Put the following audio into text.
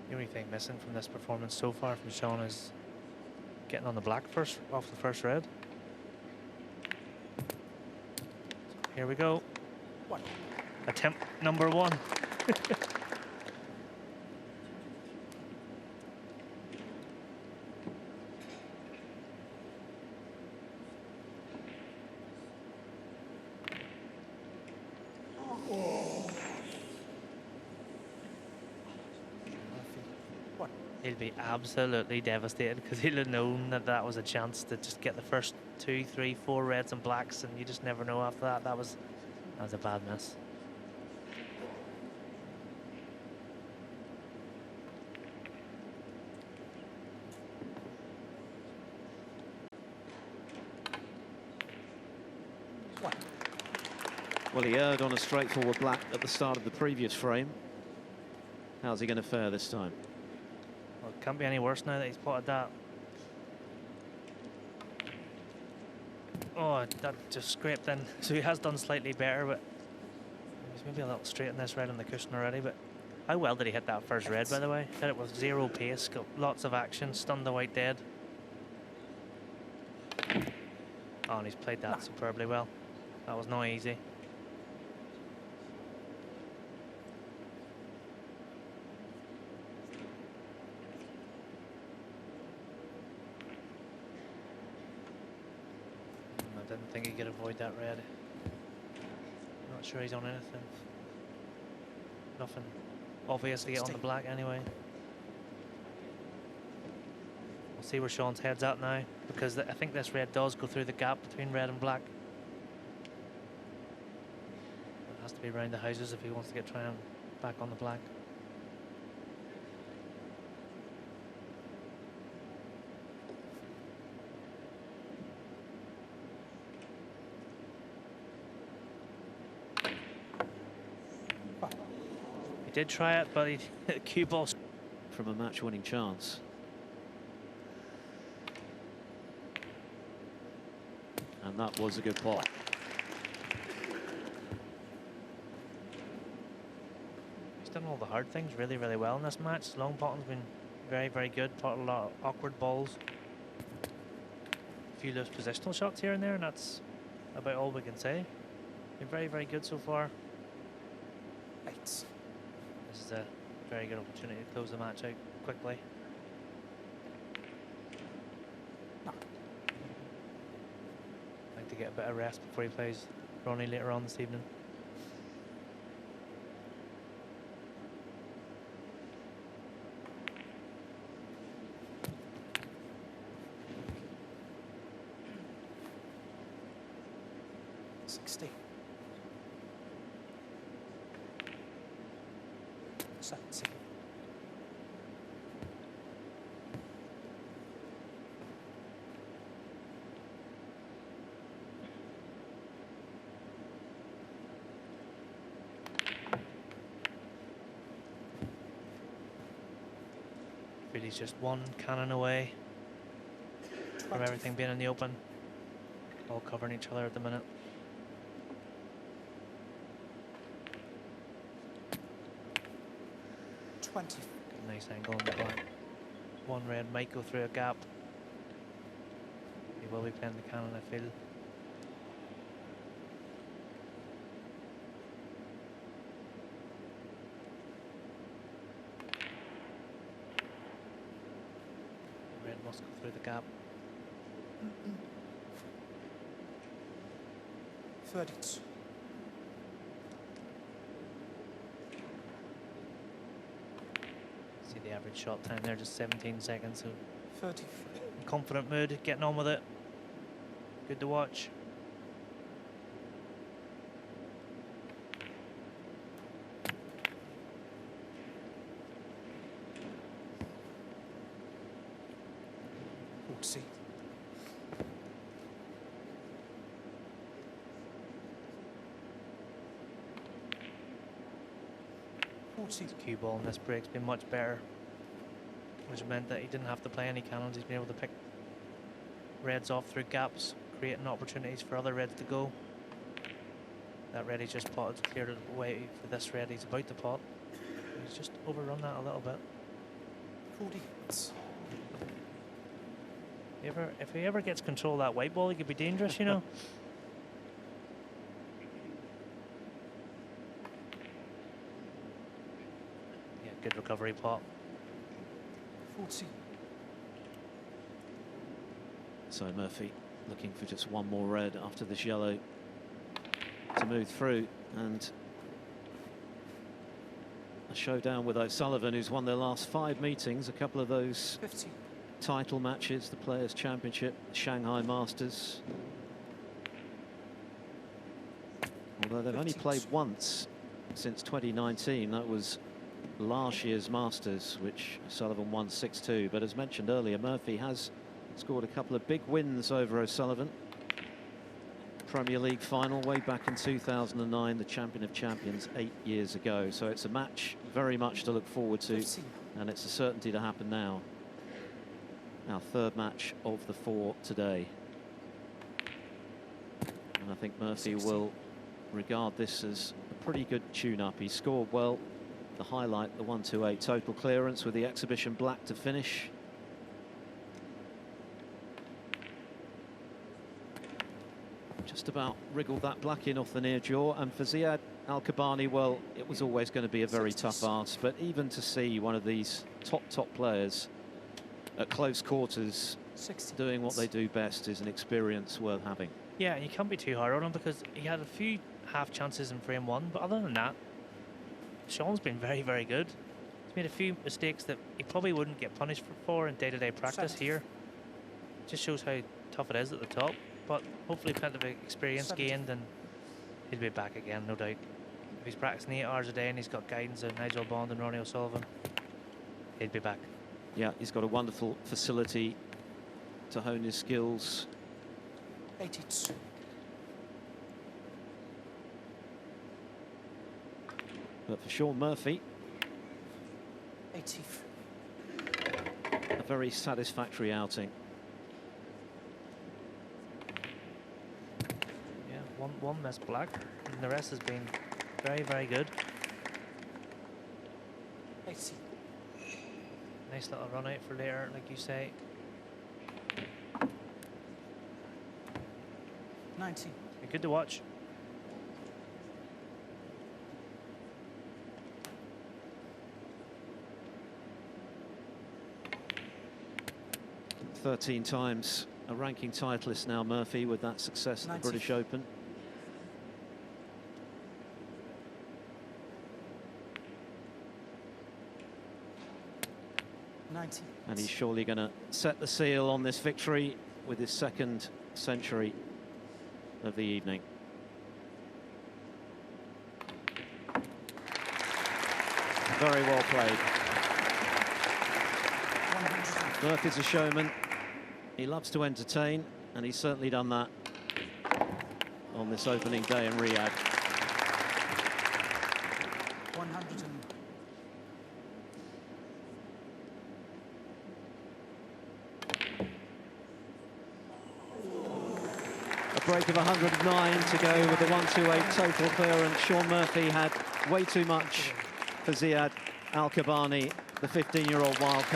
The only thing missing from this performance so far from Shaun is getting on the black first off the first red. So here we go. What? Attempt number 1. He'll be absolutely devastated because he'll have known that that was a chance to just get the first 2, 3, 4 reds and blacks, and you just never know after that. That was a bad miss. Well, he erred on a straightforward black at the start of the previous frame. How's he going to fare this time? Well, it can't be any worse now that he's plotted that. Oh, that just scraped in. So he has done slightly better, but he's maybe a little straight in this red on the cushion already. But how well did he hit that first red, by the way? Hit it with 0 pace, got lots of action, stunned the white dead. Oh, and he's played that superbly well. That was not easy. I didn't think he could avoid that red. Not sure he's on anything. Nothing obvious to get on the black anyway. We'll see where Shaun's head's at now, because I think this red does go through the gap between red and black. It has to be around the houses if he wants to get trying back on the black. He did try it, but he hit a cue ball from a match-winning chance. And that was a good pot. He's done all the hard things really, really well in this match. Long potting's been very, very good. Potted a lot of awkward balls. A few loose positional shots here and there, and that's about all we can say. Been very, very good so far. This is a very good opportunity to close the match out quickly. Like to get a bit of rest before he plays Ronnie later on this evening. He's just one cannon away from everything being in the open. All covering each other at the minute. Nice angle on the black. One red might go through a gap. He will be playing the cannon, I feel. Must go through the gap. 32. See the average shot time there, just 17 seconds. So 30. Confident mood, getting on with it. Good to watch. See. The cue ball in this break's been much better, which meant that he didn't have to play any cannons. He's been able to pick reds off through gaps, creating opportunities for other reds to go. That red he's just potted cleared it away for this red he's about to pot. He's just overrun that a little bit. 40. If he ever gets control of that white ball, he could be dangerous, you know. Yeah, good recovery pot. 40. So Murphy looking for just one more red after this yellow to move through, and a showdown with O'Sullivan, who's won their last 5 meetings, a couple of those 50. title matches, the Players' Championship, Shanghai Masters. Although they've only played once since 2019, that was last year's Masters, which O'Sullivan won 6-2. But as mentioned earlier, Murphy has scored a couple of big wins over O'Sullivan. Premier League final way back in 2009, the champion of champions 8 years ago. So it's a match very much to look forward to, 50. and it's a certainty to happen now. Our third match of the 4 today. And I think Murphy 60. will regard this as a pretty good tune-up. He scored well. The highlight, the 128 total clearance with the exhibition black to finish. Just about wriggled that black in off the near jaw. And for Ziyad Alqabbani, well, it was always going to be a very tough ask. But even to see one of these top players at close quarters 60. doing what they do best is an experience worth having. Yeah, and you can't be too hard on him because he had a few half chances in frame 1, but other than that, Shaun's been very good. He's made a few mistakes that he probably wouldn't get punished for in day-to-day practice here. Just shows how tough it is at the top, but hopefully plenty of experience gained, and he'll be back again, no doubt. If he's practicing 8 hours a day and he's got guidance of Nigel Bond and Ronnie O'Sullivan, he'll be back. Yeah, he's got a wonderful facility to hone his skills. 82. But for Shaun Murphy, 80. a very satisfactory outing. Yeah, one missed black, and the rest has been very good. 80. Nice little run out for later, like you say. 90. Good to watch. "13 times a ranking titleist now, Murphy, with that success at the 90. British Open. And he's surely going to set the seal on this victory with his 2nd century of the evening. Very well played. Murphy's a showman. He loves to entertain, and he's certainly done that on this opening day in Riyadh. 100. A break of 109 to go with the 128 total clearance. Shaun Murphy had way too much for Ziyad Alqabbani, the 15-year-old wildcard.